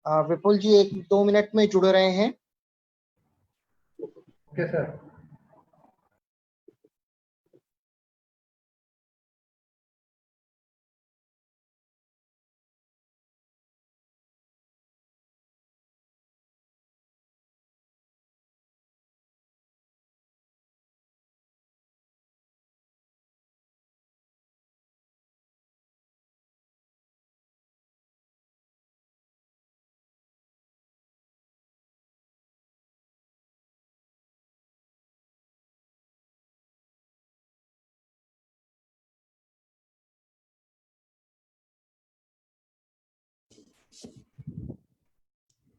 विपुल जी 1-2 minute में जुड़ रहे हैं। Okay sir.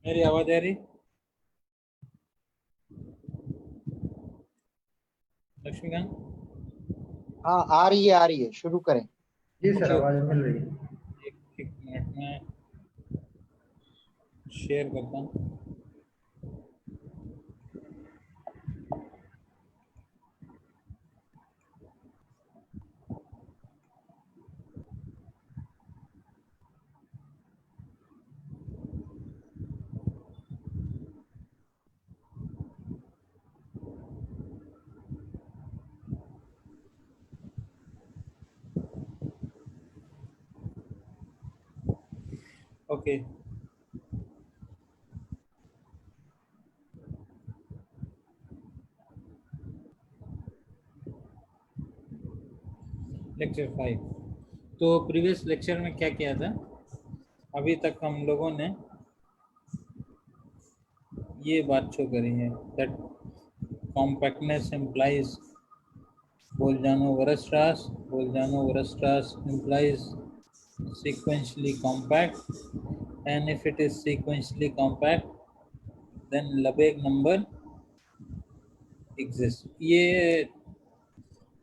मेरी आवाज आ रही? लक्ष्मीकांत? हाँ, आ रही है, शुरू करें। जी सर, आवाज मिल रही है। एक मिनट में शेयर करता हूँ। Okay, lecture 5। तो प्रीवियस लेक्चर में क्या किया था? अभी तक हम लोगों ने ये बात शो करी है that compactness implies Bolzano-Weierstrass implies sequentially compact, and if it is sequentially compact then Lebesgue number exists। ये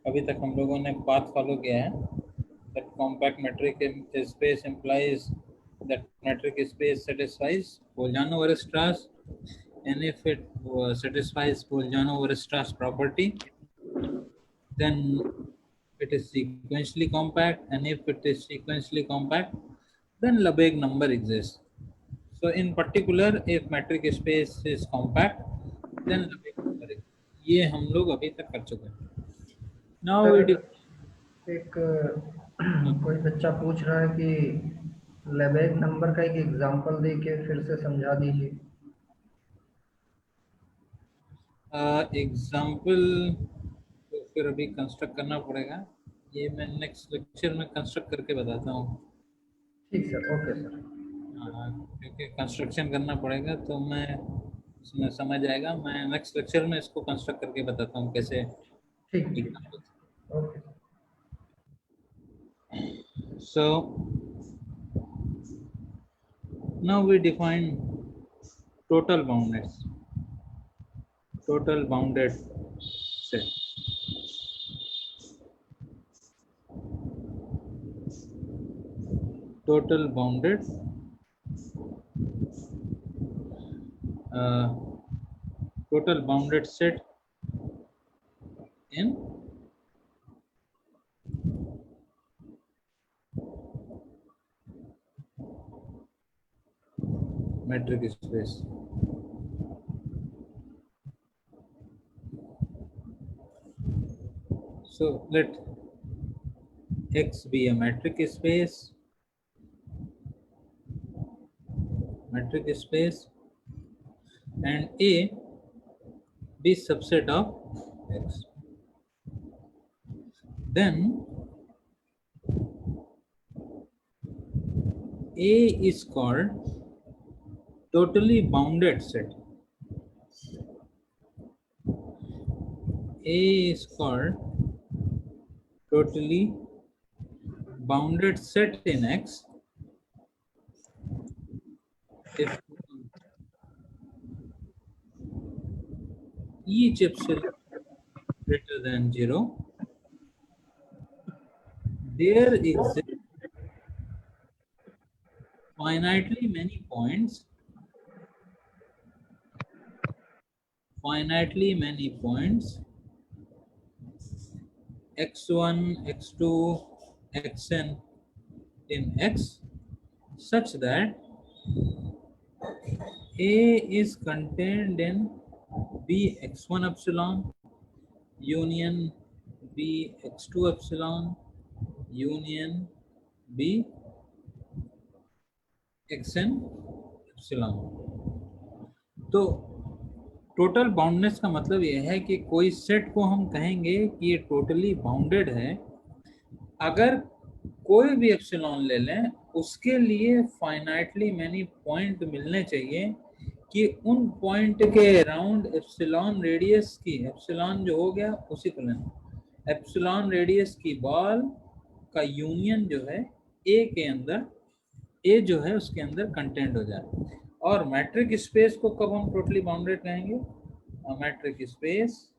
अभी तक हम लोगों ने पाथ फॉलो किया है that compact metric space implies that metric space satisfies Bolzano-Weierstrass, and if it satisfies Bolzano-Weierstrass property then it is sequentially compact, and if it is sequentially compact then Lebesgue number exists। So in particular if metric space is compact then Lebesgue number exists। ये हम लोग अभी तक कर चुके हैं। Now sir, एक कोई बच्चा पूछ रहा है कि लेबेग नंबर का एक एग्जांपल दे के फिर से समझा दीजिए। एग्जाम्पल तो फिर अभी कंस्ट्रक्ट करना पड़ेगा, ये मैं नेक्स्ट लेक्चर में कंस्ट्रक्ट करके बताता हूँ। ठीक सर, ओके सर। क्योंकि कंस्ट्रक्शन करना पड़ेगा तो मैं उसमें समझ आएगा। मैं नेक्स्ट लेक्चर में इसको कंस्ट्रक्ट करके बताता हूँ कैसे। ठीक, okay. So now we define total bounded set। Total bounded set in metric space। So let X be a metric space and A be subset of X, then A is called totally bounded set। A is called totally bounded set in X if each epsilon greater than 0, there exist finitely many points x1, x2, xn in X such that A is contained in B x1 epsilon union B x2 epsilon union B xn epsilon। तो total boundness का मतलब यह है कि कोई set को हम कहेंगे कि ये टोटली बाउंडेड है अगर कोई भी एप्सिलॉन ले लें, उसके लिए फाइनाइटली मैनी पॉइंट मिलने चाहिए कि उन पॉइंट के अराउंड एप्सिलॉन रेडियस की, एप्सिलॉन जो हो गया उसी को लेना, एप्सिलॉन रेडियस की बॉल का यूनियन जो है ए के अंदर, ए जो है उसके अंदर कंटेंट हो जाए। और मैट्रिक स्पेस को कब हम टोटली बाउंडेड कहेंगे? Matric space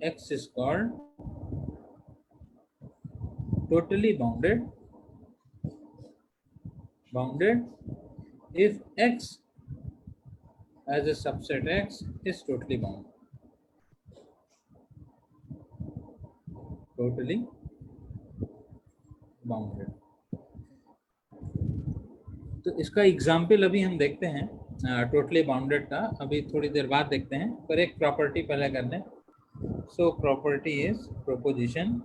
X is called totally bounded if X as a subset X is totally bounded. तो इसका एग्जाम्पल अभी हम देखते हैं टोटली बाउंडेड का, अभी थोड़ी देर बाद देखते हैं, पर एक प्रॉपर्टी पहले कर लें। So property is proposition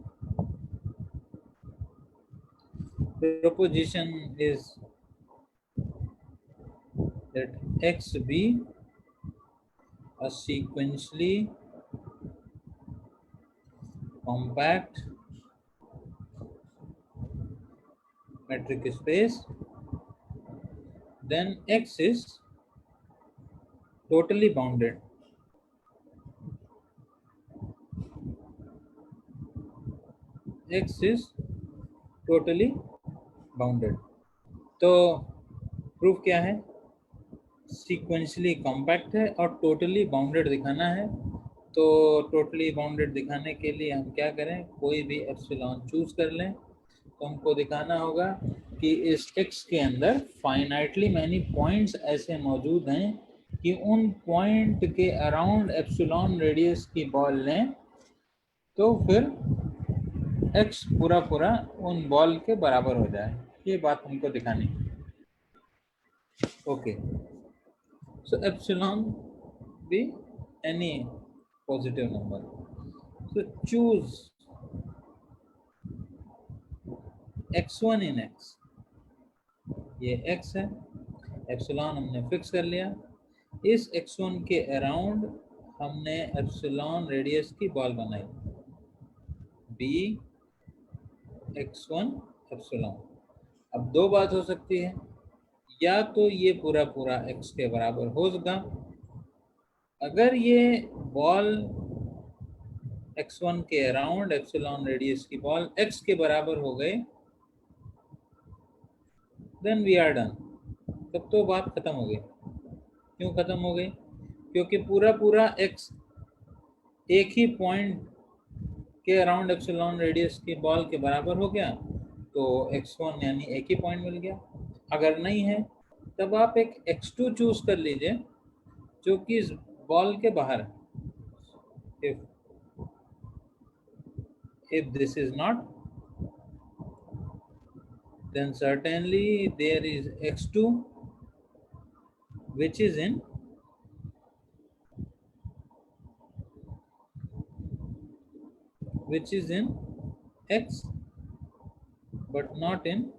is that X be a sequentially compact metric space, then X is totally bounded. X is totally bounded. तो प्रूफ क्या है? सीक्वेंशली कॉम्पैक्ट है और टोटली बाउंडेड दिखाना है। तो टोटली बाउंडेड दिखाने के लिए हम क्या करें, कोई भी एप्सिलॉन चूज कर लें। तो हमको दिखाना होगा कि इस x के अंदर फाइनाइटली मैनी पॉइंट्स ऐसे मौजूद हैं कि उन पॉइंट के अराउंड एप्सिलॉन रेडियस की बॉल लें तो फिर x पूरा पूरा उन बॉल के बराबर हो जाए। ये बात हमको दिखानी। Okay, so epsilon be any positive number, so choose x1 in x। ये x है, एप्सिलॉन हमने फिक्स कर लिया। इस x1 के अराउंड हमने एप्सिलॉन रेडियस की बॉल बनाई, b x1 एप्सिलॉन। अब दो बात हो सकती है, या तो ये पूरा पूरा x के बराबर होगा। अगर ये बॉल x1 के अराउंड एप्सिलॉन रेडियस की बॉल x के बराबर हो गए, देन वी आर डन। तब तो बात खत्म हो गई। क्यों खत्म हो गई? क्योंकि पूरा पूरा x एक ही पॉइंट के अराउंड एप्सिलॉन रेडियस की बॉल के बराबर हो गया, तो x1 यानी एक ही पॉइंट मिल गया। अगर नहीं है तब आप एक x2 चूज कर लीजिए जो कि इस बॉल के बाहर है। if this is not, then certainly there is x2 which is in x but not in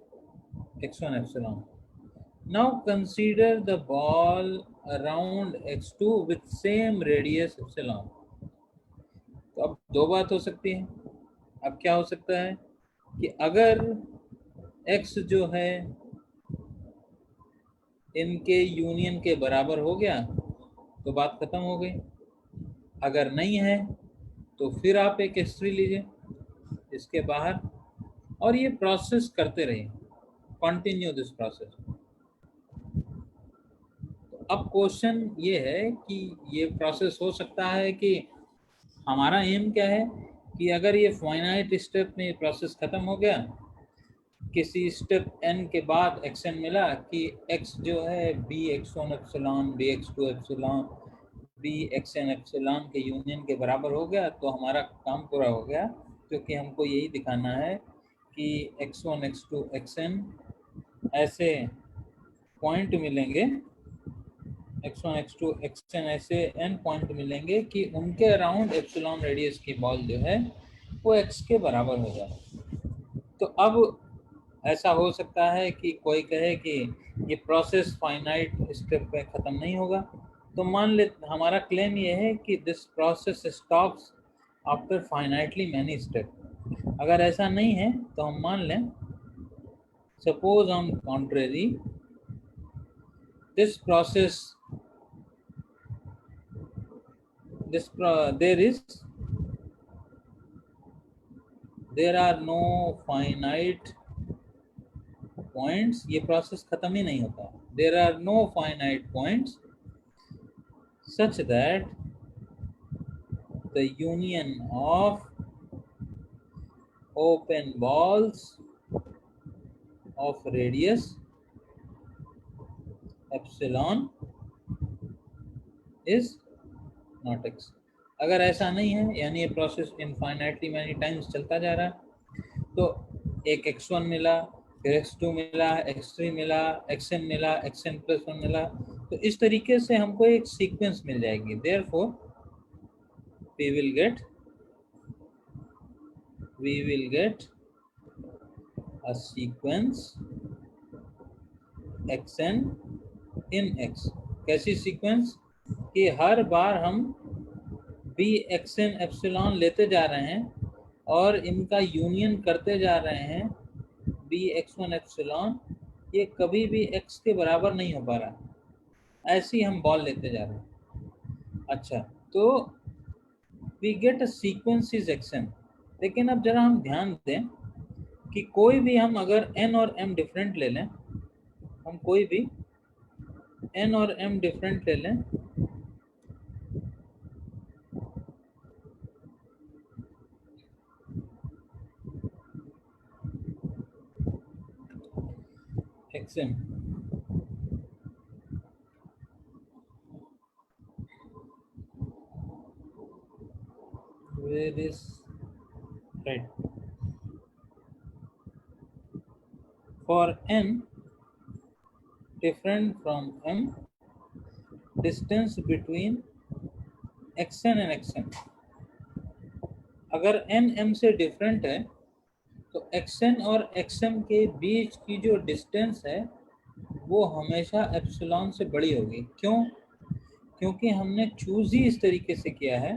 x1 epsilon. Now consider the ball around x2 with same radius epsilon. तो अब दो बात हो सकती है। अब क्या हो सकता है कि अगर x जो है इनके यूनियन के बराबर हो गया तो बात खत्म हो गई। अगर नहीं है तो फिर आप एक x3 लीजिए इसके बाहर, और ये प्रोसेस करते रहिए, कंटिन्यू दिस प्रोसेस। तो अब क्वेश्चन ये है कि ये प्रोसेस हो सकता है कि हमारा एम क्या है कि अगर ये फाइनाइट स्टेप में ये प्रोसेस खत्म हो गया, किसी स्टेप n के बाद xn मिला कि x जो है b x1 epsilon b x2 epsilon B X N epsilon के यूनियन के बराबर हो गया तो हमारा काम पूरा हो गया, क्योंकि हमको यही दिखाना है कि x1 x2 xn ऐसे पॉइंट मिलेंगे, x1 x2 xn ऐसे n पॉइंट मिलेंगे कि उनके अराउंड एप्सिलॉन रेडियस की बॉल जो है वो x के बराबर हो जाए। तो अब ऐसा हो सकता है कि कोई कहे कि ये प्रोसेस फाइनाइट स्टेप पे ख़त्म नहीं होगा, तो मान ले हमारा क्लेम ये है कि this process stops after finitely many step. अगर ऐसा नहीं है तो हम मान लें, suppose on contrary this process there are no finite points, ये प्रोसेस खत्म ही नहीं होता, there are no finite points such that the union of open balls of radius epsilon is not x। अगर ऐसा नहीं है, यानी ये प्रोसेस इनफाइनाइटली मैनी टाइम्स चलता जा रहा है, तो एक x1 मिला, फिर x2 मिला, x3 मिला, xn मिला, xn+1 मिला, तो इस तरीके से हमको एक सीक्वेंस मिल जाएगी। Therefore we will get a sequence xn in x। कैसी सीक्वेंस कि हर बार हम बी एक्सन एप्सिलॉन लेते जा रहे हैं और इनका यूनियन करते जा रहे हैं, बी x1 एप्सिलॉन ये कभी भी x के बराबर नहीं हो पा रहा, ऐसी हम बॉल लेते जा रहे हैं। अच्छा, तो we get a sequence is xn। लेकिन अब जरा हम ध्यान दें कि कोई भी हम अगर n और m डिफरेंट ले लें, हम कोई भी n और m डिफरेंट ले लें, xm, where is right, for n different from m, distance between xn and xm, अगर n m से डिफरेंट है तो xn और xm के बीच की जो डिस्टेंस है वो हमेशा एप्सिलॉन से बड़ी होगी। क्यों? क्योंकि हमने चूज ही इस तरीके से किया है,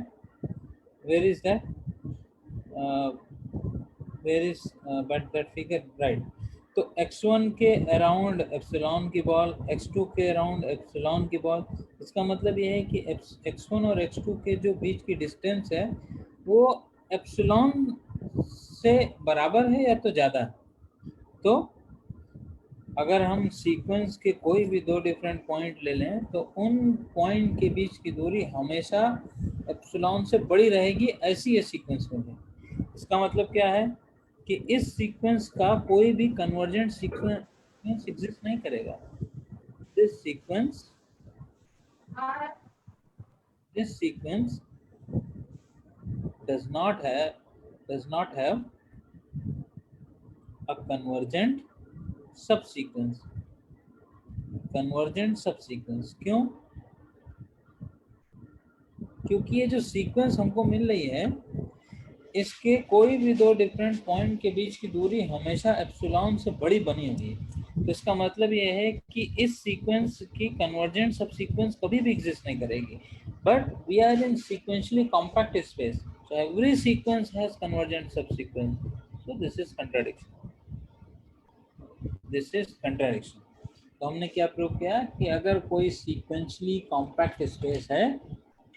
where is that, where is but that figure, right. तो x1 के अराउंड एप्सिलॉन की बॉल, x2 के अराउंड एप्सिलॉन की बॉल, इसका मतलब ये है कि x1 और x2 के जो बीच की डिस्टेंस है वो एप्सिलॉन से बराबर है या तो ज़्यादा है। तो अगर हम सीक्वेंस के कोई भी दो डिफरेंट पॉइंट ले लें तो उन पॉइंट के बीच की दूरी हमेशा एप्सिलॉन से बड़ी रहेगी, ऐसी ये सीक्वेंस होगी। इसका मतलब क्या है कि इस सीक्वेंस का कोई भी कन्वर्जेंट सीक्वेंस एग्जिस्ट नहीं करेगा। This sequence does not have a convergent subsequence। क्यों? क्योंकि ये जो सीक्वेंस हमको मिल रही है इसके कोई भी दो डिफरेंट पॉइंट के बीच की दूरी हमेशा एप्सिलॉन से बड़ी बनी होगी। तो इसका मतलब ये है कि इस सीक्वेंस की कन्वर्जेंट सब सीक्वेंस कभी भी एग्जिस्ट नहीं करेगी। But we are in sequentially compact space, so every sequence has convergent subsequence, so this is contradiction. तो हमने क्या प्रूव किया कि अगर कोई सीक्वेंशियली कॉम्पैक्ट स्पेस है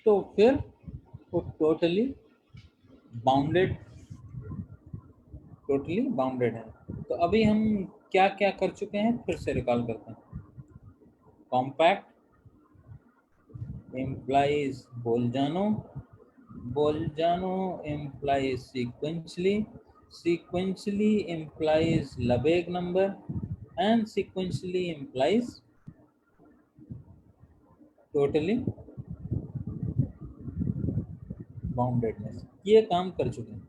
तो फिर वो टोटली बाउंडेड है। तो अभी हम क्या क्या कर चुके हैं, फिर से रिकॉल करते हैं। Compact implies Bolzano implies sequentially implies Lebesgue number, and sequentially implies totally boundedness, ये काम कर चुके हैं।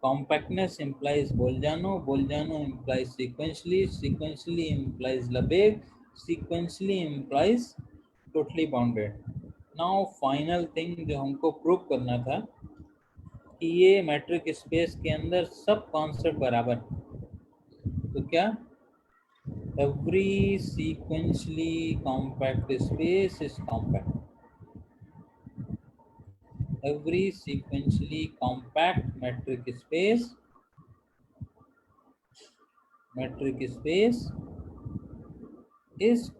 Compactness implies Bolzano, Bolzano implies sequentially, sequentially implies Lebesgue, sequentially implies totally bounded. Now final thing जो हमको प्रूव करना था कि ये मैट्रिक स्पेस के अंदर सब कॉन्सेप्ट बराबर, तो क्या every sequentially compact space is compact. Every sequentially compact metric space is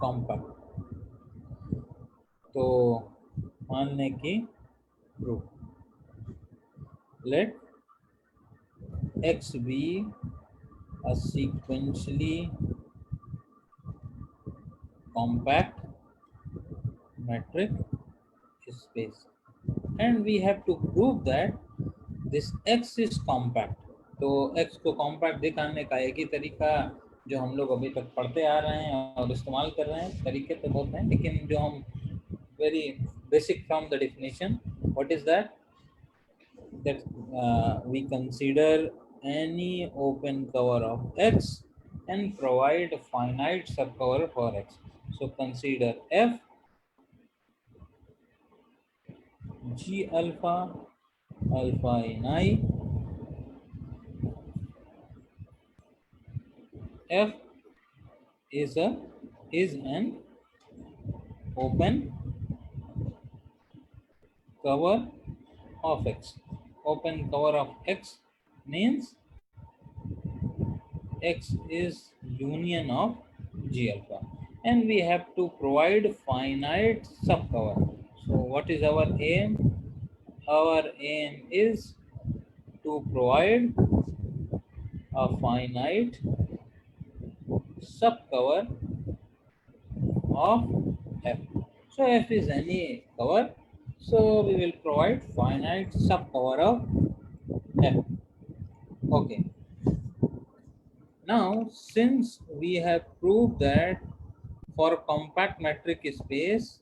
compact. तो मानने की proof, let X be a sequentially compact metric space and we have to prove that this X is compact. तो X को compact दिखाने का एक ही तरीका जो हम लोग अभी तक पढ़ते आ रहे हैं और इस्तेमाल कर रहे हैं, तरीके तो बहुत हैं, लेकिन जो हम very basic from the definition, what is that we consider any open cover of X and provide a finite subcover for X. So consider F G alpha alpha in I. F is an open cover of X. Open cover of X means X is union of G alpha, and we have to provide finite subcover. So what is our aim? Our aim is to provide a finite subcover of F. So F is any cover, so we will provide finite subcover of F. Okay. Now, since we have proved that for compact metric space,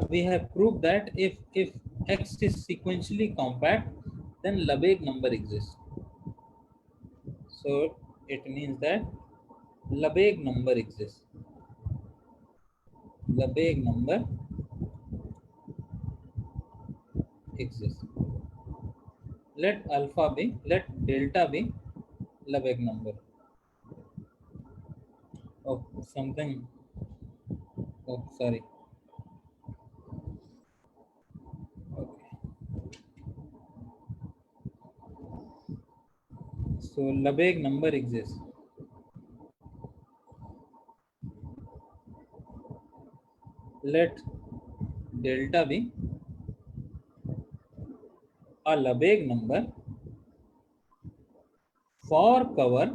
we have proved that if X is sequentially compact, then Lebesgue number exists. So it means that Lebesgue number exists. Lebesgue number exists. Let alpha be, let delta be Lebesgue number. Oh, something. Oh, sorry. Okay. So Lebesgue number exists. Let delta be a Lebesgue number for cover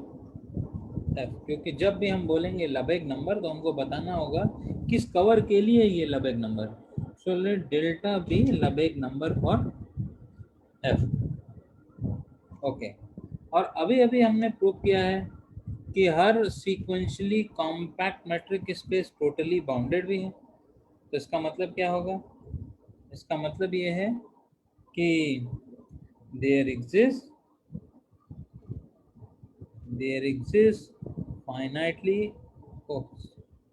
F, क्योंकि जब भी हम बोलेंगे Lebesgue number तो हमको बताना होगा किस कवर के लिए ये Lebesgue number. So let delta be Lebesgue number for F. Okay, और अभी अभी हमने प्रूव किया है कि हर sequentially compact metric space totally bounded भी है. तो इसका मतलब क्या होगा? इसका मतलब ये है कि there exist finitely, oh,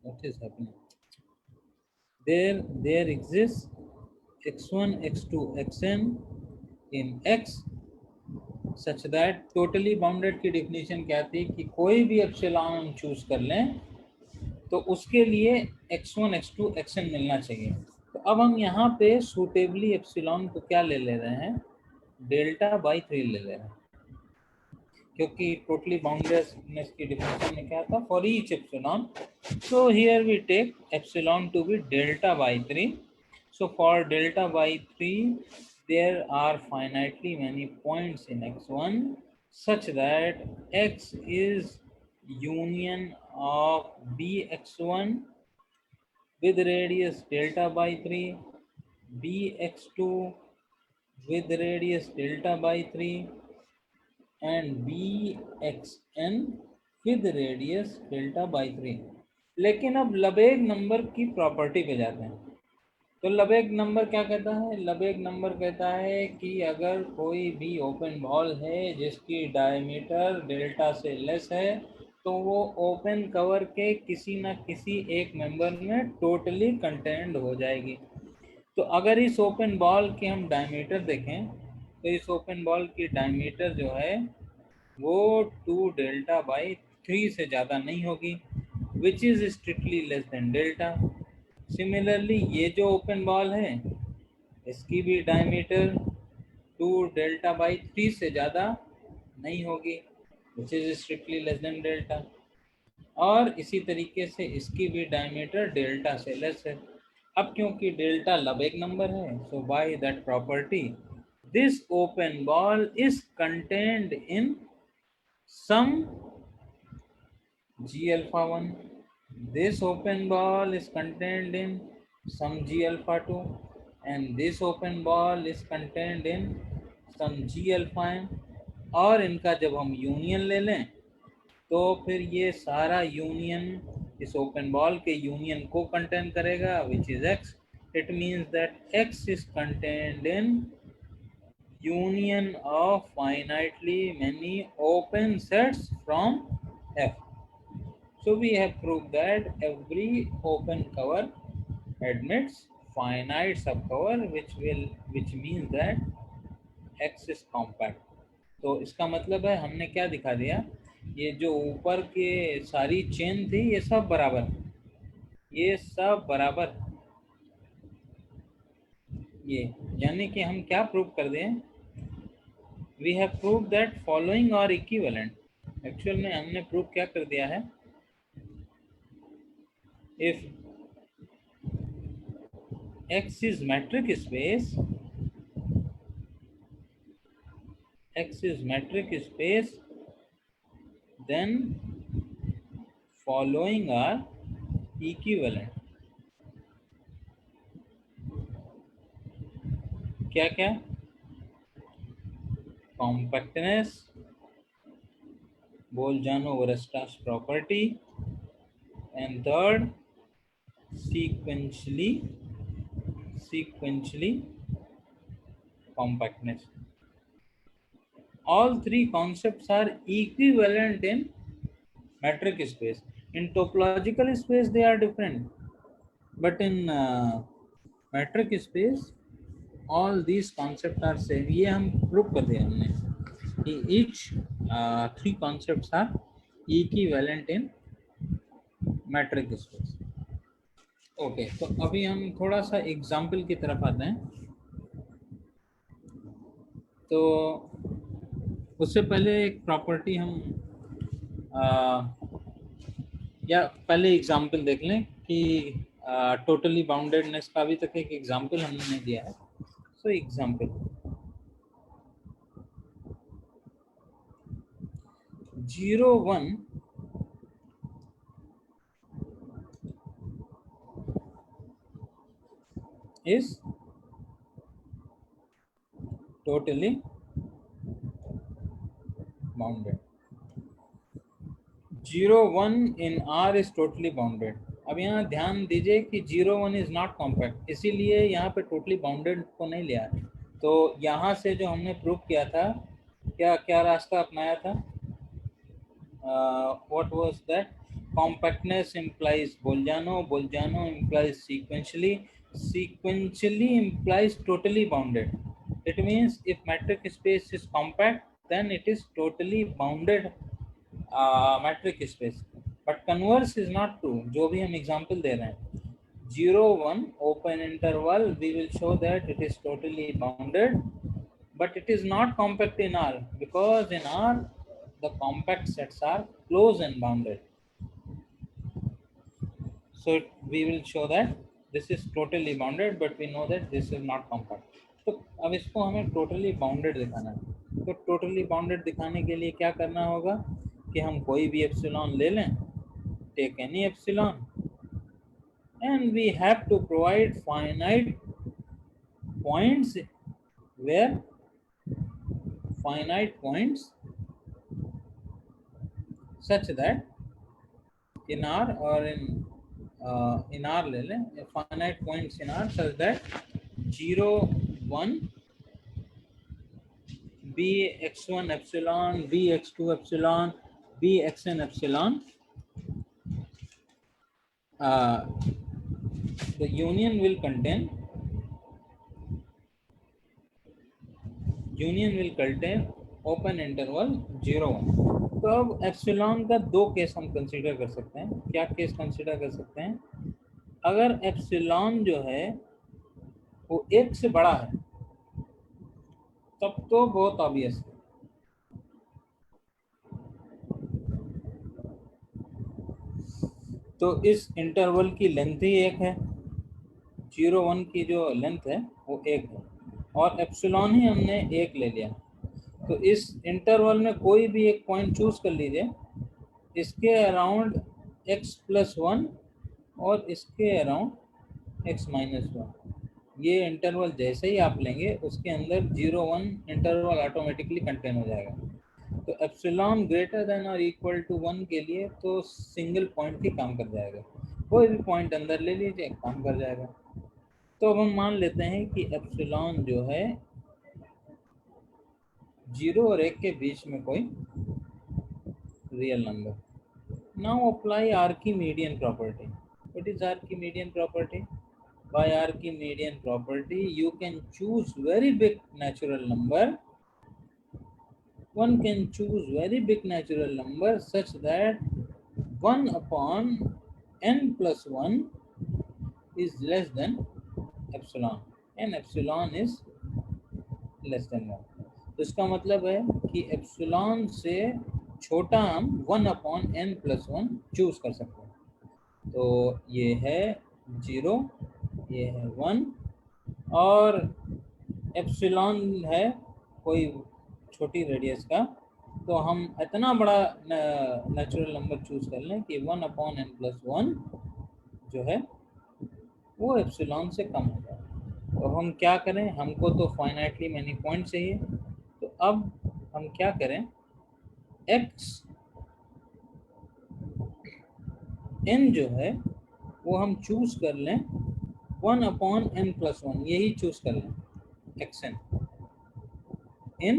what is happening? There exists x1 x2 xn in X such that totally bounded की डेफिनेशन क्या थी कि कोई भी एप्सिलॉन चूज कर लें तो उसके लिए x1 x2 xn मिलना चाहिए. तो अब हम यहाँ पे सूटेबली एप्सिलॉन को क्या ले ले रहे हैं? डेल्टा बाई 3 ले ले रहे हैं, क्योंकि टोटली बाउंडेडनेस की डेफिनेशन में क्या था? For each epsilon. So here we take epsilon to be delta by 3. So for delta by 3 there are finitely many points in x1 such that x is union of bx1 with radius delta by 3, bx2 with radius delta by 3 and bxn with radius delta by 3. लेकिन अब Lebesgue number की property पे जाते हैं. तो लबेग number क्या कहता है? लबेग नंबर कहता है कि अगर कोई भी ओपन बॉल है जिसकी डायमीटर डेल्टा से लेस है तो वो ओपन कवर के किसी ना किसी एक मेंबर में टोटली कंटेंड हो जाएगी। तो अगर इस ओपन बॉल की हम डायमीटर देखें तो इस ओपन बॉल की डायमीटर जो है वो 2 डेल्टा बाई 3 से ज़्यादा नहीं होगी, which is strictly less than delta. Similarly ये जो ओपन बॉल है इसकी भी डायमीटर 2 डेल्टा बाई 3 से ज़्यादा नहीं होगी, which is strictly less than delta. और इसी तरीके से इसकी भी डायमीटर डेल्टा से लेस है। अब क्योंकि डेल्टा लबेग नंबर है, so by that property this open ball is contained in some G alpha 1. This open ball is contained in some G alpha 2 and this open ball is contained in some G alpha n। और इनका जब हम union ले लें तो फिर ये सारा यूनियन इस ओपन बॉल के यूनियन को कंटेन करेगा, which is x। It means that x is contained in union of finitely many open sets from F। So we have proved that every open cover admits finite subcover, which means that X is compact। तो इसका मतलब है हमने क्या दिखा दिया, ये जो ऊपर के सारी चेन थी ये सब बराबर, ये सब बराबर, ये यानी कि हम क्या प्रूव कर दें, we have prove that following are equivalent. Actual में हमने प्रूव क्या कर दिया है, if X is metric space, X is metric space, then following are equivalent। क्या क्या? compactness, Bolzano-Weierstrass property, and third sequentially compactness। All three concepts are equivalent in metric space। In topological space they are different, but in metric space all these concepts are same। ये हम prove कर दिया हमने कि each three concepts are equivalent in metric space। Okay, तो अभी हम थोड़ा सा एग्जाम्पल की तरफ आते हैं। तो उससे पहले एक प्रॉपर्टी हम या पहले एग्जाम्पल देख लें कि टोटली बाउंडेडनेस का अभी तक एक एग्जाम्पल हमने दिया है। So example 0 1 is totally bounded। 0 1 in R is totally bounded। अब यहाँ ध्यान दीजिए कि 0 1 is not compact, इसीलिए यहाँ पे totally bounded को नहीं लिया। तो यहाँ से जो हमने प्रूव किया था, क्या रास्ता अपनाया था, what was that, compactness implies Bolzano implies sequentially implies totally bounded। It means if metric space is compact then it is totally bounded metric space, but converse is not true। जो भी हम example दे रहे हैं 0 1 open interval, we will show that it is totally bounded, but it is not compact in R, because in R the compact sets are closed and bounded। So we will show that this is totally bounded, but we know that this is not compact। तो अब इसको हमें totally bounded दिखाना है। तो totally bounded दिखाने के लिए क्या करना होगा कि हम कोई भी एप्सिलॉन ले लें, take any epsilon, and we have to provide finite points where finite points such that in R or in in R ले लें, finite points in R such that 0 1 b x1 epsilon, b x2 epsilon, b xn epsilon, the union will contain open interval 0 1। तो अब epsilon का दो case हम consider कर सकते हैं। क्या केस कंसीडर कर सकते हैं? अगर एप्सिलॉन जो है वो 1 से बड़ा है तब तो बहुत ऑब्वियस है। तो इस इंटरवल की लेंथ ही 1 है, 0 1 की जो लेंथ है वो 1 है और एप्सिलॉन ही हमने 1 ले लिया। तो इस इंटरवल में कोई भी एक पॉइंट चूज कर लीजिए, इसके अराउंड x+1 और इसके अराउंड x-1। ये इंटरवल जैसे ही आप लेंगे उसके अंदर 0 1 इंटरवल ऑटोमेटिकली कंटेन हो जाएगा। तो एप्सिलॉन ग्रेटर देन और इक्वल टू 1 के लिए तो सिंगल पॉइंट ही काम कर जाएगा, कोई भी पॉइंट अंदर ले लीजिए काम कर जाएगा। तो अब हम मान लेते हैं कि एप्सिलॉन जो है 0 और 1 के बीच में कोई real number. Now apply Archimedean property. What is Archimedean property? By Archimedean property, you can choose very big natural number. One can choose very big natural number such that 1 upon n+1 is less than epsilon, and epsilon is less than 1. तो इसका मतलब है कि epsilon से छोटा हम 1 upon n+1 choose कर सकते हैं। तो ये है 0, ये है 1 और एप्सिलॉन है कोई छोटी रेडियस का, तो हम इतना बड़ा नेचुरल नंबर चूज कर लें कि 1 upon n+1 जो है वो एप्सिलॉन से कम हो जाए। तो हम क्या करें? हमको तो फाइनाइटली मैनी पॉइंट चाहिए। तो अब हम क्या करें? x n जो है वो हम चूज कर लें 1 upon n+1, यही चूज कर लें xn in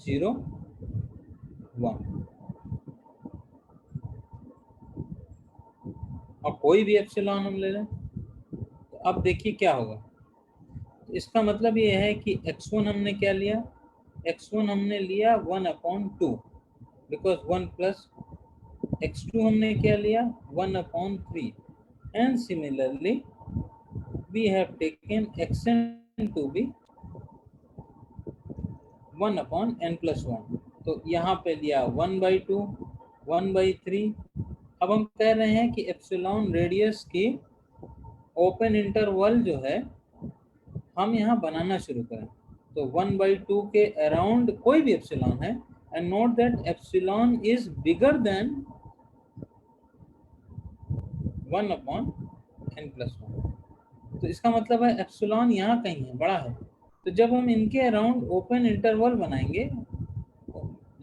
0 1 और कोई भी एप्सिलॉन हम ले लें। तो अब देखिए क्या होगा। तो इसका मतलब ये है कि x1 हमने क्या लिया? x1 हमने लिया 1 upon 2 बिकॉज 1 प्लस x2 हमने क्या लिया? 1 upon 3 and similarly we have taken xn to be 1 upon n+1। तो यहाँ पे लिया 1/2 1/3। अब हम कह रहे हैं कि एप्सिलॉन रेडियस की ओपन इंटरवल जो है हम यहाँ बनाना शुरू करें। तो 1/2 के अराउंड कोई भी एप्सिलॉन है, and note that epsilon is bigger than 1 upon n+1। तो इसका मतलब है एप्सिलॉन यहाँ कहीं है, बड़ा है। तो जब हम इनके अराउंड ओपन इंटरवल बनाएंगे,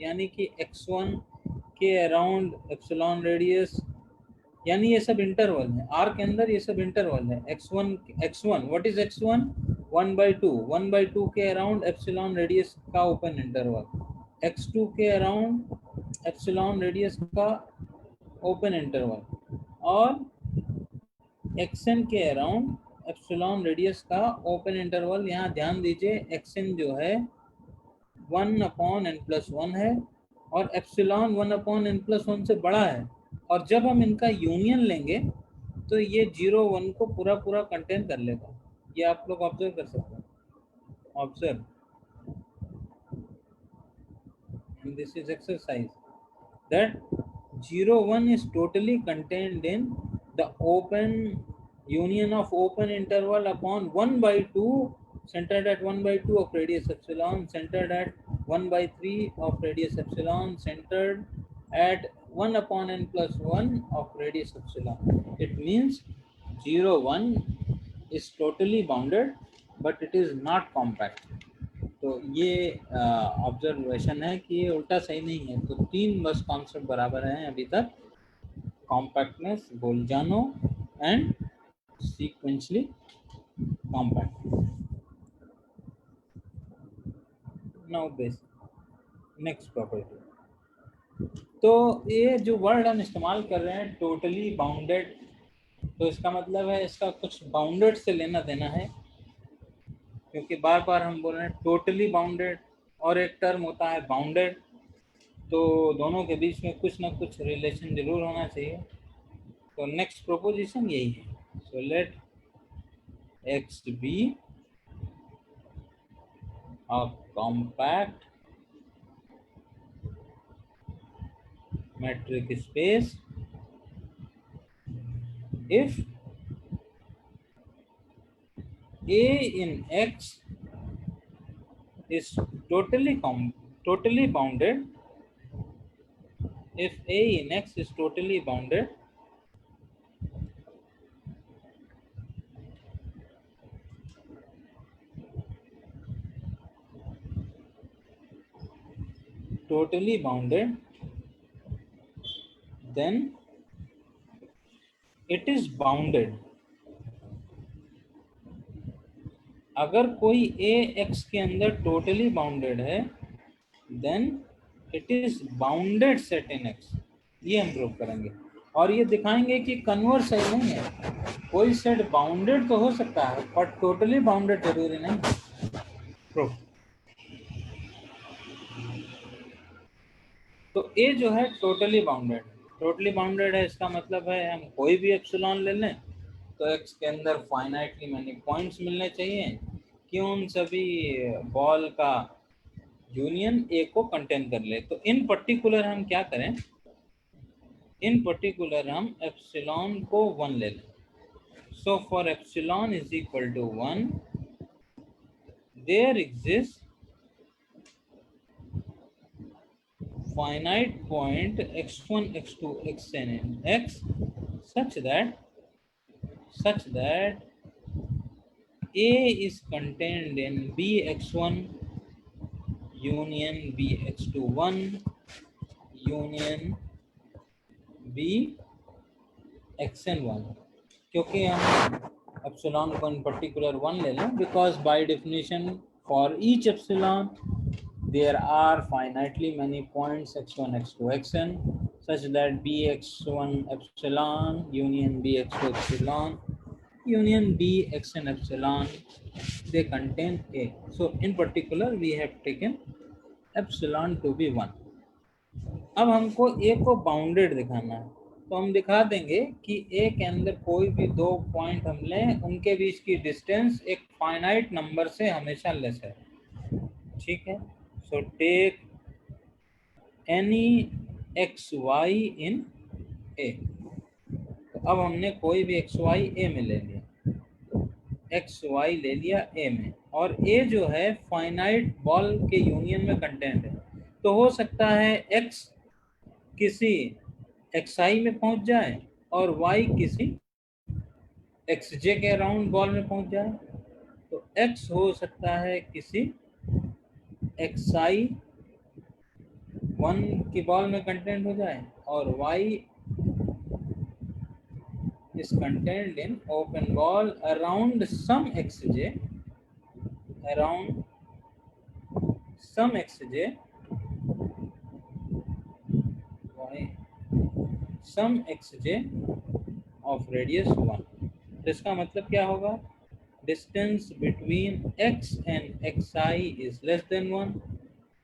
यानी कि x1 के अराउंड एप्सिलॉन रेडियस, यानी ये सब इंटरवल है, आर के अंदर ये सब इंटरवल है। x1 what is x1? 1/2 के अराउंड एप्सिलॉन रेडियस का ओपन इंटरवल, x2 के अराउंड एप्सिलॉन रेडियस का ओपन इंटरवल और xn के अराउंड एप्सिलॉन रेडियस का ओपन इंटरवल। यहाँ ध्यान दीजिए xn जो है 1 upon n+1 है और एप्सिलॉन 1 upon n+1 से बड़ा है। और जब हम इनका यूनियन लेंगे तो ये 0 1 को पूरा कंटेन कर लेगा। ये आप लोग ऑब्जर्व कर सकते हैं। Observe, this is exercise that 0 1 is totally contained in the open union of open interval upon 1/2 centered at 1/2 of radius epsilon, centered at 1/3 of radius epsilon, centered at 1 upon n+1 of radius epsilon. It means 0 1 is totally bounded but it is not compact. तो ये observation है कि ये उल्टा सही नहीं है। तो 3 बस कॉन्सेप्ट बराबर हैं अभी तक। compactness, Bolzano, and sequentially compact. Now this next property. तो ये जो वर्ड हम इस्तेमाल कर रहे हैं टोटली बाउंडेड, तो इसका मतलब है इसका कुछ बाउंडेड से लेना देना है, क्योंकि बार बार हम बोल रहे हैं टोटली बाउंडेड और एक टर्म होता है बाउंडेड, तो दोनों के बीच में कुछ ना कुछ रिलेशन जरूर होना चाहिए। तो नेक्स्ट प्रोपोजिशन यही है। So let x be a compact metric space if A in X is totally bounded, if A in X is totally bounded, then it is bounded. अगर कोई A X के अंदर टोटली बाउंडेड है then it is bounded set in X, ये हम prove करेंगे और ये दिखाएंगे कि कन्वर्स सही नहीं है, कोई सेट बाउंडेड तो हो सकता है पर टोटली बाउंडेड जरूरी नहीं। प्रूफ। तो A जो है टोटली बाउंडेड है, इसका मतलब है हम कोई भी एप्सिलॉन ले लें तो X के अंदर फाइनाइटली मैनी पॉइंट्स मिलने चाहिए कि उन सभी बॉल का यूनियन A को कंटेन कर ले। तो इन पर्टिकुलर हम क्या करें, इन पर्टिकुलर हम एप्सिलॉन को 1 ले लें। So for epsilon is equal to 1 there exist finite point x1 x2 xn in X such that A is contained in bx1 union bx21 union bxn1, क्योंकि हम एप्सिलॉन को इन पर्टिकुलर 1 ले लें because by definition for each epsilon there are finitely many points x1 x2 xn such that bx1 epsilon union bx2 epsilon union bxn epsilon they contain A. So in particular we have taken epsilon to be 1. अब हमको A को bounded दिखाना है तो हम दिखा देंगे कि A के अंदर कोई भी 2 पॉइंट हम लें, उनके बीच की डिस्टेंस एक फाइनाइट नंबर से हमेशा लेस है। ठीक है, so take any xy in A। तो अब हमने कोई भी xy A में ले लिया, xy ले लिया A में, और A जो है फाइनाइट बॉल के यूनियन में कंटेंट है, तो हो सकता है x किसी xi में पहुंच जाए और y किसी xj के अराउंड बॉल में पहुंच जाए। तो x हो सकता है किसी xi 1 की बॉल में कंटेंट हो जाए और y is contained in open ball around some xj of radius 1। तो इसका मतलब क्या होगा, distance between x and xi is less than 1,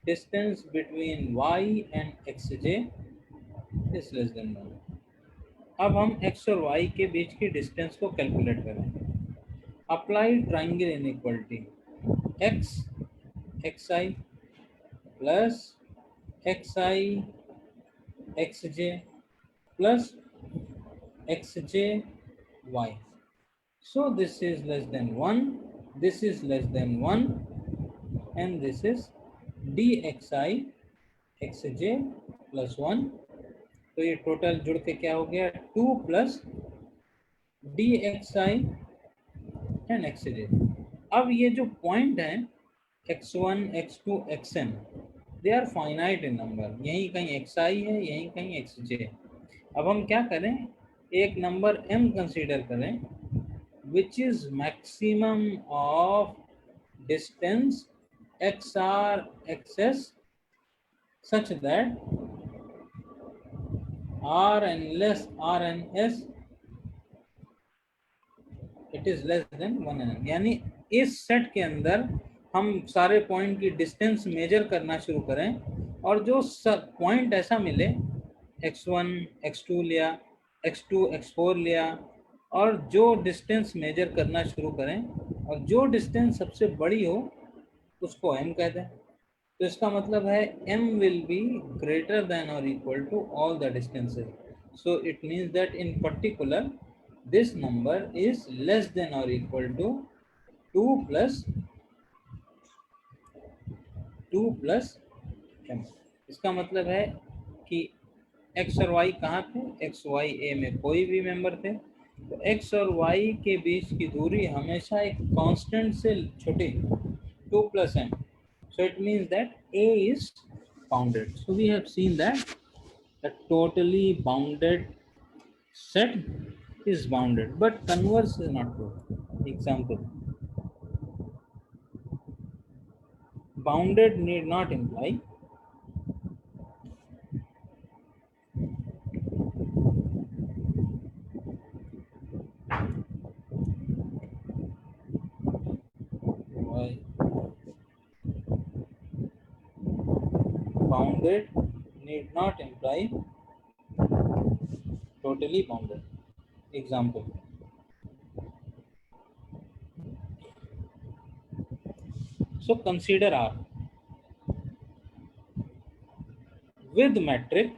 distance between y and xj is less than 1। अब हम x और y के बीच की डिस्टेंस को कैलकुलेट करें। Apply triangle inequality x xi plus xi xj plus xj y। So this is less than 1, this is less than 1 and this is dxi xj plus 1। तो ये total जुड़ के क्या हो गया 2 प्लस dxi एंड xj। अब ये जो पॉइंट है x1 x2 xn they are finite in number, यहीं कहीं xi है यहीं कहीं xj है। अब हम क्या करें, एक नंबर m कंसीडर करें which is maximum of distance xr xs such that rns it is less than 1 nm। यानी इस सेट के अंदर हम सारे पॉइंट की डिस्टेंस मेजर करना शुरू करें और जो पॉइंट ऐसा मिले x1 x2 लिया, x2 x4 लिया, और जो डिस्टेंस मेजर करना शुरू करें और जो डिस्टेंस सबसे बड़ी हो उसको m कहते हैं। तो इसका मतलब है m will be greater than or equal to all the distances. So it means that in particular this number is less than or equal to 2 plus m। इसका मतलब है कि x और y कहाँ थे, x y a में कोई भी मेंबर थे, तो x और y के बीच की दूरी हमेशा एक कांस्टेंट से छोटी, 2 plus m। So it means that a is bounded. So we have seen that the totally bounded set is bounded, but converse is not true. Example, bounded need not imply y. Bounded need not imply totally bounded. Example, so consider R with metric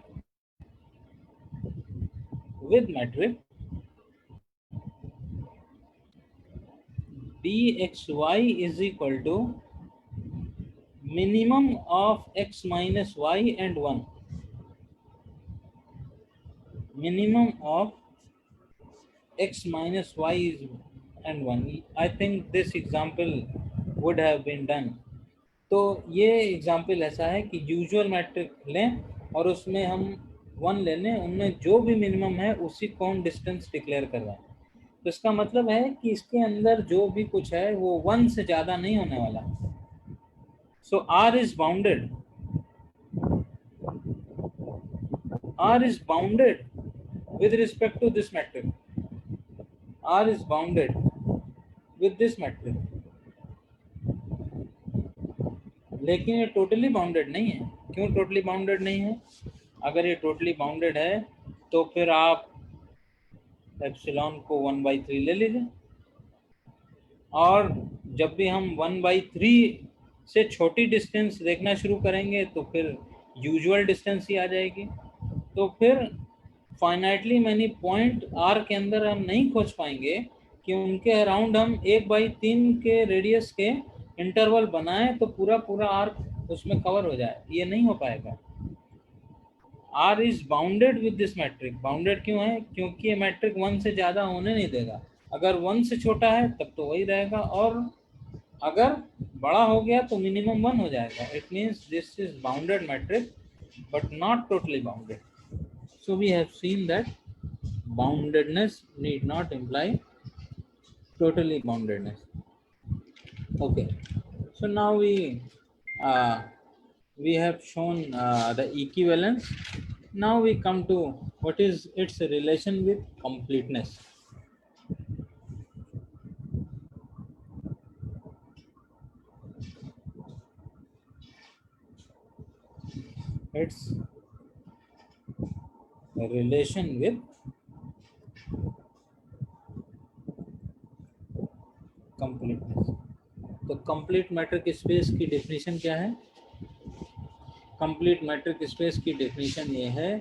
dxy is equal to minimum of x minus y and 1. Minimum of x minus y is and 1. I think this example would have been done. तो ये example ऐसा है कि usual matric लें और उसमें हम 1 ले लें, उनमें जो भी मिनिमम है उसी को हम डिस्टेंस डिक्लेयर कर रहे हैं। तो इसका मतलब है कि इसके अंदर जो भी कुछ है वो 1 से ज़्यादा नहीं होने वाला। सो R is bounded, R is bounded with respect to this metric. R is bounded with this metric. लेकिन ये टोटली बाउंडेड नहीं है। क्यों टोटली बाउंडेड नहीं है? अगर ये टोटली बाउंडेड है तो फिर आप एप्सिलॉन को 1/3 ले लीजिए, और जब भी हम 1/3 से छोटी डिस्टेंस देखना शुरू करेंगे तो फिर यूजुअल डिस्टेंस ही आ जाएगी। तो फिर फाइनाइटली मैनी पॉइंट R के अंदर हम नहीं खोज पाएंगे कि उनके अराउंड हम 1/3 के रेडियस के इंटरवल बनाएं तो पूरा R उसमें कवर हो जाए। ये नहीं हो पाएगा। R is bounded with this metric. Bounded क्यों है? क्योंकि ये मैट्रिक 1 से ज़्यादा होने नहीं देगा। अगर 1 से छोटा है तब तो वही रहेगा, और अगर बड़ा हो गया तो मिनिमम 1 हो जाएगा। It means this is bounded metric but not totally bounded. So we have seen that boundedness need not imply totally boundedness. Okay, so now we have shown the equivalence. Now we come to what is its relation with completeness. Its relation with completeness. तो complete matric space की definition क्या है? Complete matric space की definition ये है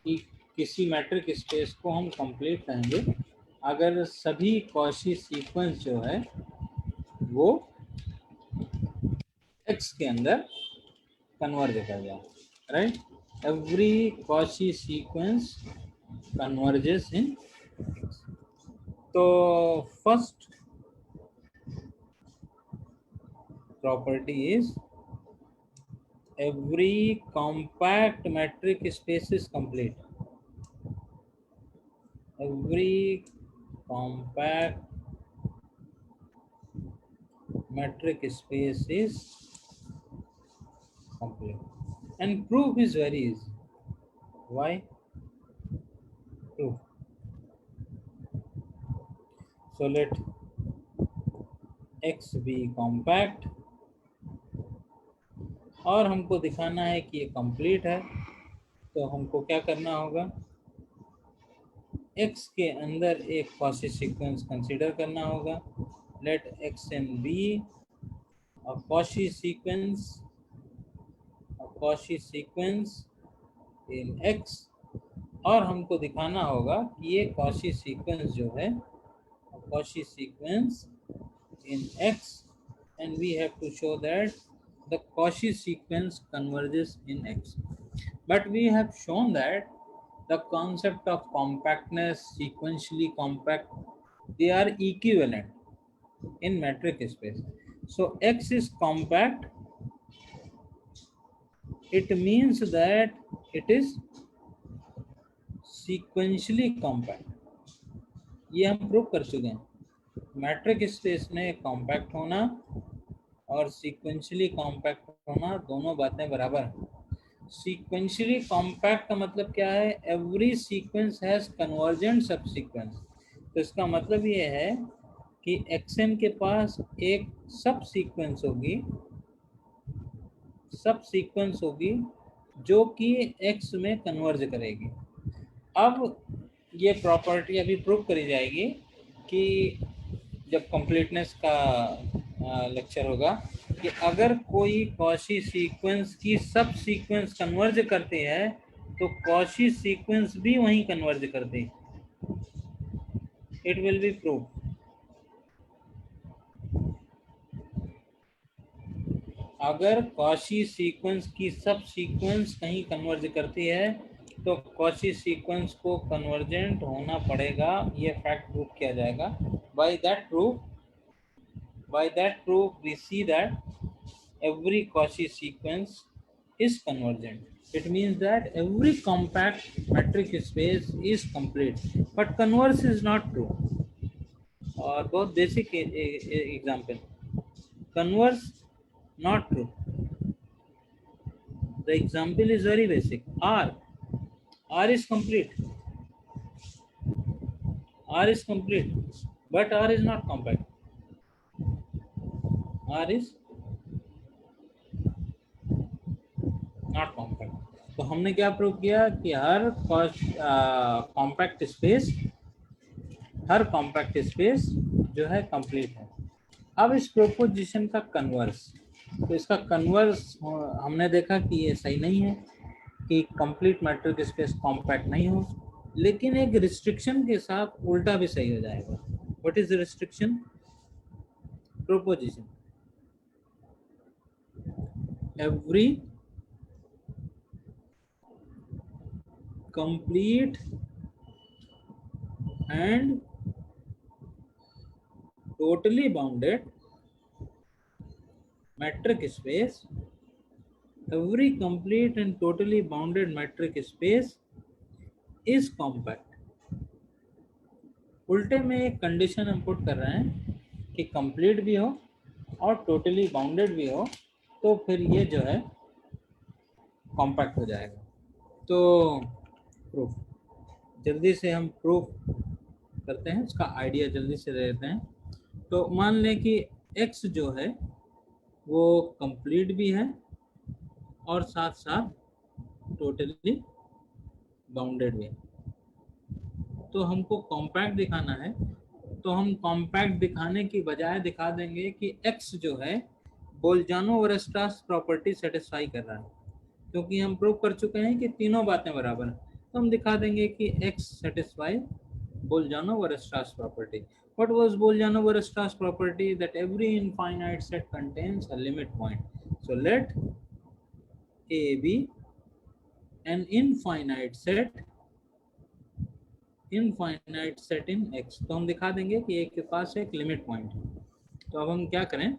कि किसी matric space को हम कंप्लीट कहेंगे अगर सभी कॉची सीक्वेंस जो है वो x के अंदर कन्वर्ज कर जाए, right? Every Cauchy sequence converges in x. तो first property is every compact metric space is complete. every compact metric space is complete. And proof is very easy. Why? Proof. So let X be compact, और हमको दिखाना है कि ये complete है, तो हमको क्या करना होगा, X के अंदर एक Cauchy सीक्वेंस कंसीडर करना होगा. Let Xn be a Cauchy sequence in X, और हमको दिखाना होगा कि ये Cauchy सीक्वेंस जो है, Cauchy sequence in X, and we have to show that the Cauchy sequence converges in X. But we have shown that the concept of compactness, sequentially compact, they are equivalent in metric space. So X is compact, it means that it is sequentially compact. ये हम prove कर चुके हैं. Matric space में compact होना और sequentially compact होना, दोनों बातें बराबर हैं. सीक्वेंशियली कॉम्पैक्ट का मतलब क्या है, एवरी सीक्वेंस हैज कन्वर्जेंट सब सीक्वेंस. तो इसका मतलब ये है कि एक्सएन के पास एक सब सीक्वेंस होगी जो कि एक्स में कन्वर्ज करेगी. अब ये प्रॉपर्टी अभी प्रूव करी जाएगी कि जब कंप्लीटनेस का लेक्चर होगा, कि अगर कोई कॉची सीक्वेंस की सब सीक्वेंस कन्वर्ज करती है तो कॉची सीक्वेंस भी वहीं कन्वर्ज करती है. It will be prove. अगर कॉची सीक्वेंस की सब सीक्वेंस कहीं कन्वर्ज करती है तो कॉची सीक्वेंस को कन्वर्जेंट होना पड़ेगा. ये फैक्ट प्रूव किया जाएगा. By that proof we see that every Cauchy sequence is convergent. It means that every compact metric space is complete, but converse is not true. और बहुत basic example, converse not true. The example is very basic. R is complete. R is complete, but R is not compact. R is not compact. तो हमने क्या prove किया कि हर compact space जो है complete है. अब इस प्रोपोजिशन का कन्वर्स, तो इसका कन्वर्स हमने देखा कि ये सही नहीं है कि कंप्लीट मैट्रिक स्पेस कॉम्पैक्ट नहीं हो, लेकिन एक रिस्ट्रिक्शन के साथ उल्टा भी सही हो जाएगा. What is the restriction? Proposition every complete and totally bounded metric space, every complete and totally bounded metric space is compact. उल्टे में एक कंडीशन हम पुट कर रहे हैं कि कंप्लीट भी हो और टोटली बाउंडेड भी हो, तो फिर ये जो है कॉम्पैक्ट हो जाएगा. तो प्रूफ जल्दी से हम प्रूफ करते हैं, इसका आइडिया जल्दी से दे देते हैं. तो मान लें कि x जो है वो कंप्लीट भी है और साथ साथ टोटली बाउंडेड भी है. तो हमको कॉम्पैक्ट दिखाना है, तो हम कॉम्पैक्ट दिखाने की बजाय दिखा देंगे कि x जो है बोल्जानो-वरस्ट्रास प्रॉपर्टी सेटिस्फाई कर रहा है, क्योंकि हम प्रूव कर चुके हैं कि तीनों बातें बराबर हैं. तो हम दिखा देंगे कि x satisfy Bolzano-Weierstrass property. What was Bolzano-Weierstrass property? That every infinite set contains a limit point. So let A be an infinite set in X. तो हम दिखा देंगे कि A के पास एक लिमिट पॉइंट है. तो अब हम क्या करें,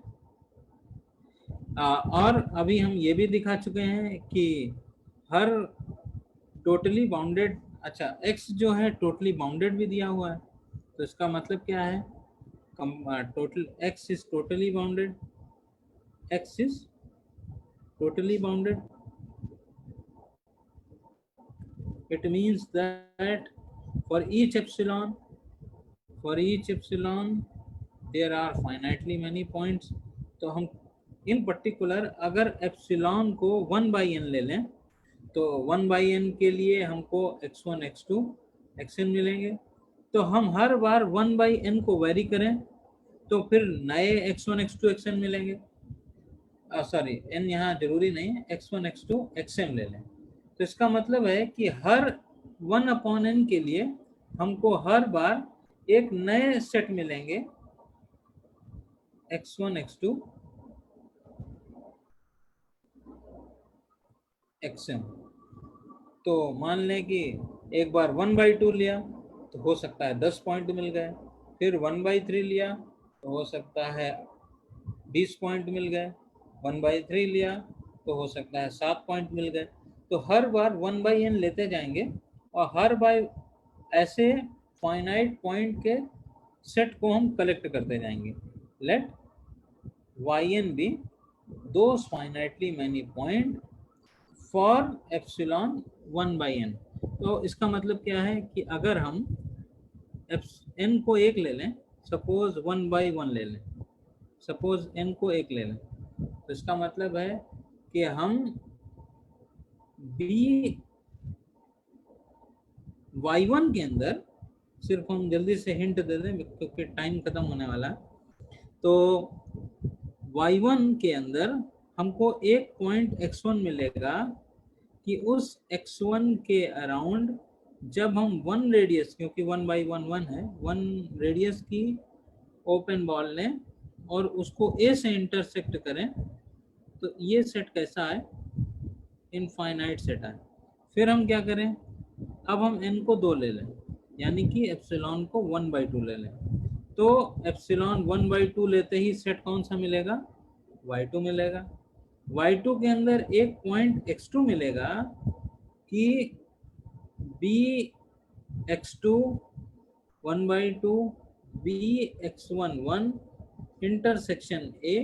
और अभी हम ये भी दिखा चुके हैं कि हर टोटली बाउंडेड अच्छा, x जो है टोटली बाउंडेड भी दिया हुआ है, तो इसका मतलब क्या है? Total x is totally bounded, x is totally bounded. It means that for each epsilon there are finitely many points. तो हम in particular अगर epsilon को 1/n ले लें तो 1/n के लिए हमको x1 x2 xn मिलेंगे। तो हम हर बार 1/n को वेरी करें तो फिर नए x1 x2 xn मिलेंगे। सॉरी, n यहाँ जरूरी नहीं है, x1 x2 xm ले लें। तो इसका मतलब है कि हर 1/n के लिए हमको हर बार एक नए सेट मिलेंगे x1 x2 xm। तो मान लें कि एक बार 1/2 लिया तो हो सकता है 10 पॉइंट मिल गए, फिर 1/3 लिया तो हो सकता है 20 पॉइंट मिल गए, 1/3 लिया तो हो सकता है 7 पॉइंट मिल गए। तो हर बार 1/n लेते जाएंगे और हर बार ऐसे फाइनाइट पॉइंट के सेट को हम कलेक्ट करते जाएंगे। Let yn be those finitely many point for epsilon 1/n। तो इसका मतलब क्या है कि अगर हम n को एक ले लें, सपोज 1/1 ले लें, सपोज n को एक ले लें, तो इसका मतलब है कि हम y1 के अंदर, सिर्फ हम जल्दी से हिंट दे दें क्योंकि टाइम खत्म होने वाला है, तो y1 के अंदर हमको एक पॉइंट x1 मिलेगा कि उस x1 के अराउंड जब हम 1 रेडियस, क्योंकि 1/1 1 है, 1 रेडियस की ओपन बॉल लें और उसको a से इंटरसेक्ट करें तो ये सेट कैसा है? इनफाइनाइट सेट है। फिर हम क्या करें? अब हम n को 2 ले लें, यानी कि एप्सिलॉन को 1/2 ले लें। तो एप्सिलॉन 1/2 लेते ही सेट कौन सा मिलेगा? y2 मिलेगा। y2 के अंदर एक पॉइंट x2 मिलेगा कि bx2 1/2 bx1 1 intersection a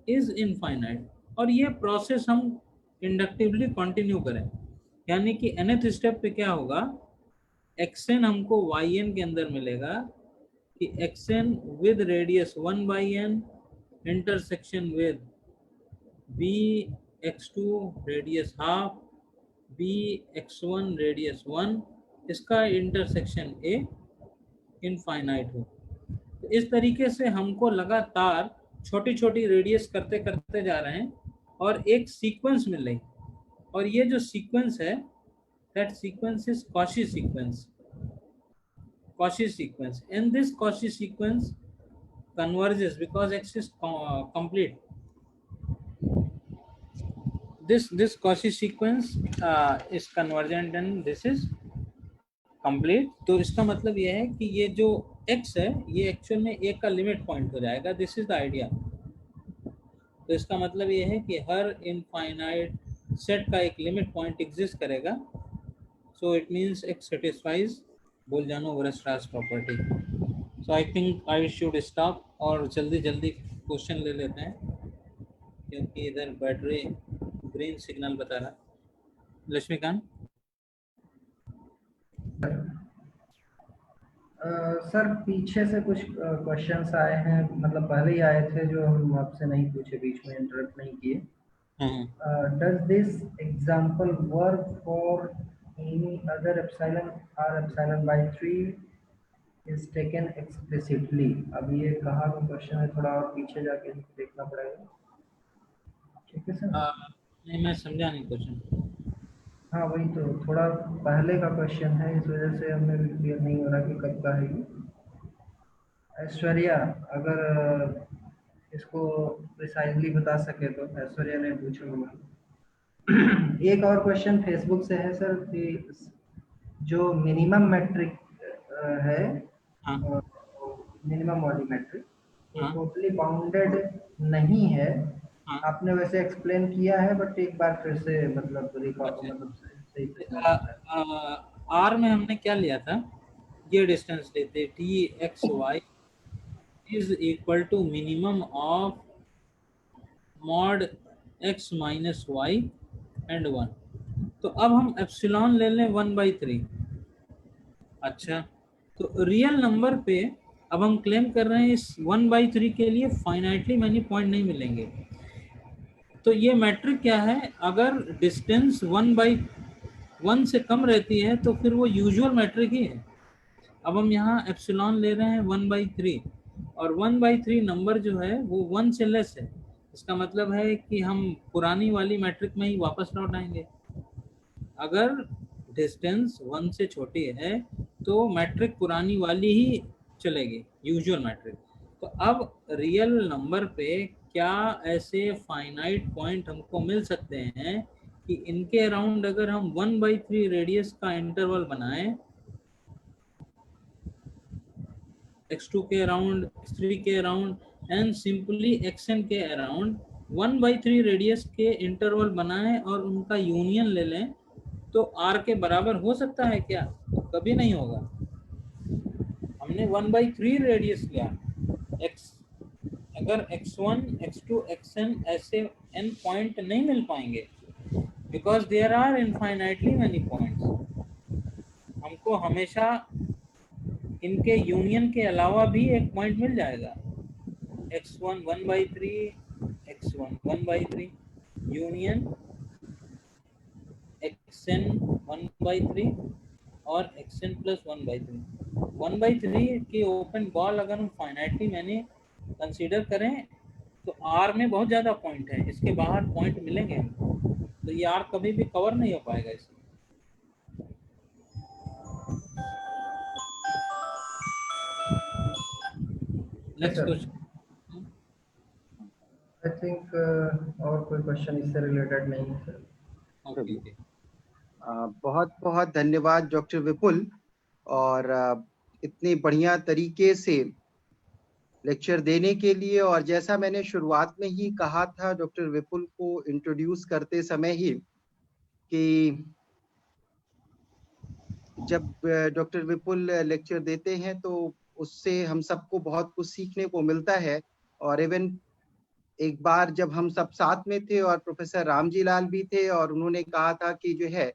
is infinite. और ये प्रोसेस हम इंडक्टिवली कंटिन्यू करें, यानी कि nth स्टेप पे क्या होगा? xn हमको yn के अंदर मिलेगा कि xn with radius 1/n intersection with bx2 radius half bx1 radius 1, इसका इंटरसेक्शन a इनफाइनाइट हो। तो इस तरीके से हमको लगातार छोटी छोटी रेडियस करते करते जा रहे हैं और एक सीक्वेंस मिल रही, और ये जो सीक्वेंस है, that sequence is Cauchy sequence. Cauchy sequence, and this Cauchy sequence converges because x is complete. This Cauchy sequence is convergent and this is complete. तो इसका मतलब ये है कि ये जो x है ये एक्चुअल में a का लिमिट पॉइंट हो जाएगा। This is the idea. तो इसका मतलब ये है कि हर इनफाइनाइट सेट का एक लिमिट पॉइंट एग्जिस्ट करेगा। So it means x satisfies Bolzano-Weierstrass property. So I think I should stop और जल्दी जल्दी क्वेश्चन ले लेते हैं क्योंकि इधर बैटरी ग्रीन सिग्नल बता रहा। लक्ष्मीकांत सर पीछे से कुछ क्वेश्चंस आए हैं, मतलब पहले ही आए थे जो हम आपसे नहीं पूछे, बीच में इंटरप्ट नहीं किए। Does this example work for any other epsilon or epsilon by 3 is taken explicitly? अब ये कहाँ का क्वेश्चन है, थोड़ा और पीछे जाके देखना पड़ेगा। ठीक है सर? नहीं, मैं समझा नहीं क्वेश्चन। हाँ वही तो, थोड़ा पहले का क्वेश्चन है, इस वजह से हमें भी क्लियर नहीं हो रहा कि कब का है ये। ऐश्वर्या अगर इसको प्रिसाइजली बता सके तो। ऐश्वर्या ने पूछा होगा। एक और क्वेश्चन फेसबुक से है सर कि जो मिनिमम मैट्रिक है, minimum body metric totally bounded नहीं है। आपने वैसे एक्सप्लेन किया है बट एक बार फिर से मतलब आर में हमने क्या लिया था, ये डिस्टेंस लेते T X Y is equal to minimum of mod X minus Y and 1। तो अब हम एप्सिलॉन ले लें 1/3। अच्छा, तो रियल नंबर पे अब हम क्लेम कर रहे हैं इस 1/3 के लिए फाइनाइटली मैनी पॉइंट नहीं मिलेंगे। तो ये मैट्रिक क्या है, अगर डिस्टेंस 1/1 से कम रहती है तो फिर वो यूजुअल मैट्रिक ही है। अब हम यहाँ एप्सिलॉन ले रहे हैं 1/3 और 1/3 नंबर जो है वो 1 से लेस है। इसका मतलब है कि हम पुरानी वाली मैट्रिक में ही वापस लौट आएंगे। अगर डिस्टेंस 1 से छोटी है तो मैट्रिक पुरानी वाली ही चलेगी, यूजुअल मैट्रिक। तो अब रियल नंबर पे क्या ऐसे फाइनाइट पॉइंट हमको मिल सकते हैं कि इनके अराउंड अगर हम 1/3 रेडियस का इंटरवल बनाएं, x2 के अराउंड, x3 के अराउंड एंड सिंपली xn के अराउंड 1/3 रेडियस के इंटरवल बनाएं और उनका यूनियन ले लें, तो r के बराबर हो सकता है क्या? तो कभी नहीं होगा। हमने 1/3 रेडियस लिया, x अगर x1 x2 xn ऐसे n पॉइंट नहीं मिल पाएंगे because there are infinitely many points. हमको हमेशा इनके यूनियन के अलावा भी एक पॉइंट मिल जाएगा। x1 1/3, x1 1/3 यूनियन xn 1/3 और xn प्लस 1/3। 1/3 की ओपन बॉल अगर हम फाइनाइटली मैंने कंसीडर करें तो R में बहुत ज़्यादा पॉइंट है, इसके बाहर पॉइंट मिलेंगे, तो ये R कभी भी कवर नहीं हो पाएगा इसमें। Next question. आई थिंक और कोई क्वेश्चन इससे रिलेटेड नहीं है सर। ओके, बहुत बहुत धन्यवाद डॉक्टर विपुल, और इतने बढ़िया तरीके से लेक्चर देने के लिए। और जैसा मैंने शुरुआत में ही कहा था डॉक्टर विपुल को इंट्रोड्यूस करते समय ही कि जब डॉक्टर विपुल लेक्चर देते हैं तो उससे हम सबको बहुत कुछ सीखने को मिलता है। और इवन एक बार जब हम सब साथ में थे और प्रोफेसर रामजी लाल भी थे और उन्होंने कहा था कि जो है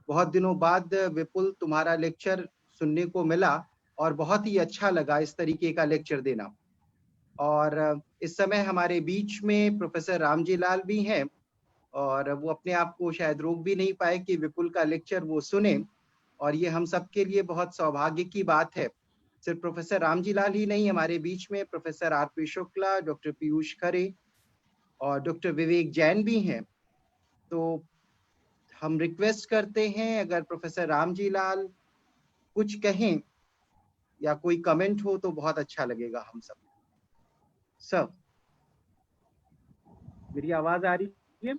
बहुत दिनों बाद विपुल तुम्हारा लेक्चर सुनने को मिला और बहुत ही अच्छा लगा इस तरीके का लेक्चर देना। और इस समय हमारे बीच में प्रोफेसर रामजी लाल भी हैं और वो अपने आप को शायद रोक भी नहीं पाए कि विपुल का लेक्चर वो सुने, और ये हम सब के लिए बहुत सौभाग्य की बात है। सिर्फ प्रोफेसर रामजी लाल ही नहीं, हमारे बीच में professor R P. Shukla, doctor Piyush Khare और डॉक्टर विवेक जैन भी हैं। तो हम रिक्वेस्ट करते हैं अगर प्रोफेसर रामजी लाल कुछ कहें या कोई कमेंट हो तो बहुत अच्छा लगेगा हम सब। सर, मेरी आवाज आ रही है?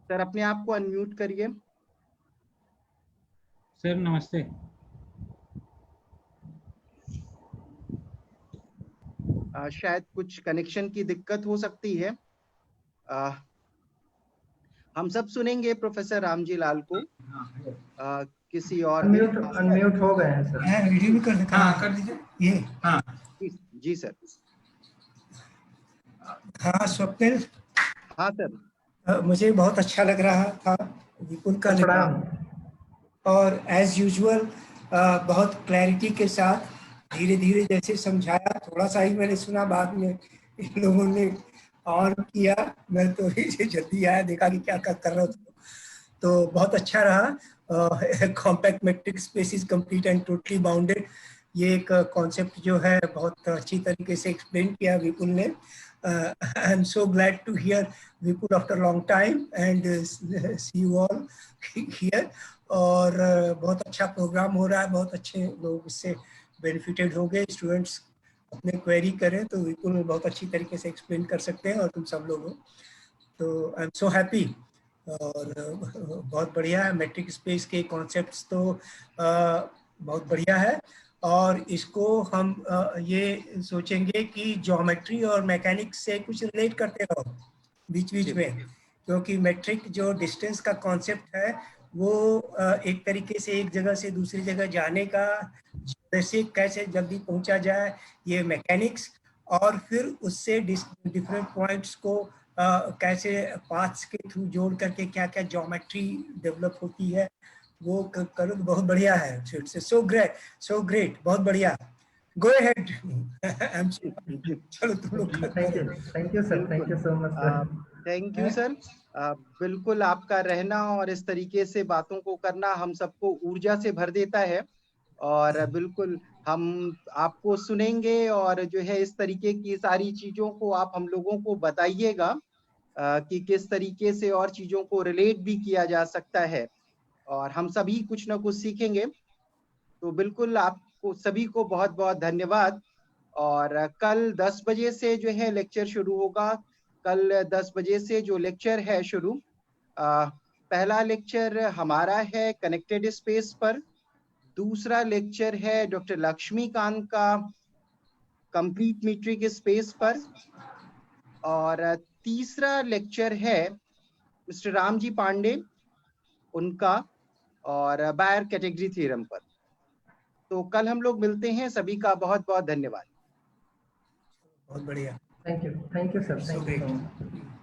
सर अपने आप को अनम्यूट करिए। सर नमस्ते। शायद कुछ कनेक्शन की दिक्कत हो सकती है। हम सब सुनेंगे प्रोफेसर रामजी लाल को। किसी और अनम्यूट हो गए हैं सर। वीडियो भी कर देते हैं। हाँ कर दीजिए ये। हाँ जी सर। हाँ स्वप्निल। हाँ सर। मुझे बहुत अच्छा लग रहा था विपुल का लेक्चर, और एज यूजुअल बहुत क्लैरिटी के साथ धीरे धीरे जैसे समझाया। थोड़ा सा ही मैंने सुना, बाद में इन लोगों ने ऑन किया, मैं तो जल्दी आया, देखा कि क्या कर रहा था। तो बहुत अच्छा रहा। Compact metric space is complete and totally bounded, ये एक कॉन्सेप्ट जो है बहुत अच्छी तरीके से एक्सप्लेन किया विपुल ने। I am so glad to hear Vipul after long time and see you all here. और बहुत अच्छा प्रोग्राम हो रहा है, बहुत अच्छे लोग इससे बेनिफिटेड होंगे। स्टूडेंट्स अपने क्वेरी करें तो विपुल बहुत अच्छी तरीके से एक्सप्लेन कर सकते हैं, और तुम सब लोग हो। तो आई एम सो हैप्पी, और बहुत बढ़िया है। मैट्रिक स्पेस के कॉन्सेप्ट्स तो बहुत बढ़िया है, और इसको हम ये सोचेंगे कि ज्योमेट्री और मैकेनिक्स से कुछ रिलेट करते रहो बीच बीच में, क्योंकि मैट्रिक जो डिस्टेंस का कॉन्सेप्ट है वो एक तरीके से एक जगह से दूसरी जगह जाने का जैसे कैसे जल्दी पहुंचा जाए, ये मैकेनिक्स, और फिर उससे डिफरेंट पॉइंट्स को कैसे पाथ्स के थ्रू जोड़ करके क्या क्या ज्योमेट्री डेवलप होती है, वो करो, बहुत बढ़िया है। सो ग्रेट, बहुत बढ़िया। Go ahead. चलो तुम लोग। Thank you sir, thank you so much sir. Thank you sir. बिल्कुल आपका रहना और इस तरीके से बातों को करना हम सबको ऊर्जा से भर देता है, और बिल्कुल हम आपको सुनेंगे और जो है इस तरीके की सारी चीजों को आप हम लोगों को बताइएगा कि किस तरीके से और चीजों को रिलेट भी किया जा सकता है, और हम सभी कुछ ना कुछ सीखेंगे। तो बिल्कुल आपको सभी को बहुत बहुत धन्यवाद। और कल 10 बजे से जो है लेक्चर शुरू होगा। कल 10 बजे से जो लेक्चर है शुरू, पहला लेक्चर हमारा है कनेक्टेड स्पेस पर, दूसरा लेक्चर है डॉक्टर लक्ष्मीकांत का कंप्लीट मीट्रिक स्पेस पर, और तीसरा लेक्चर है मिस्टर रामजी पांडे उनका और बायर कैटेगरी थ्योरम पर। तो कल हम लोग मिलते हैं। सभी का बहुत बहुत धन्यवाद। बहुत बढ़िया। Thank you sir, thank you so much.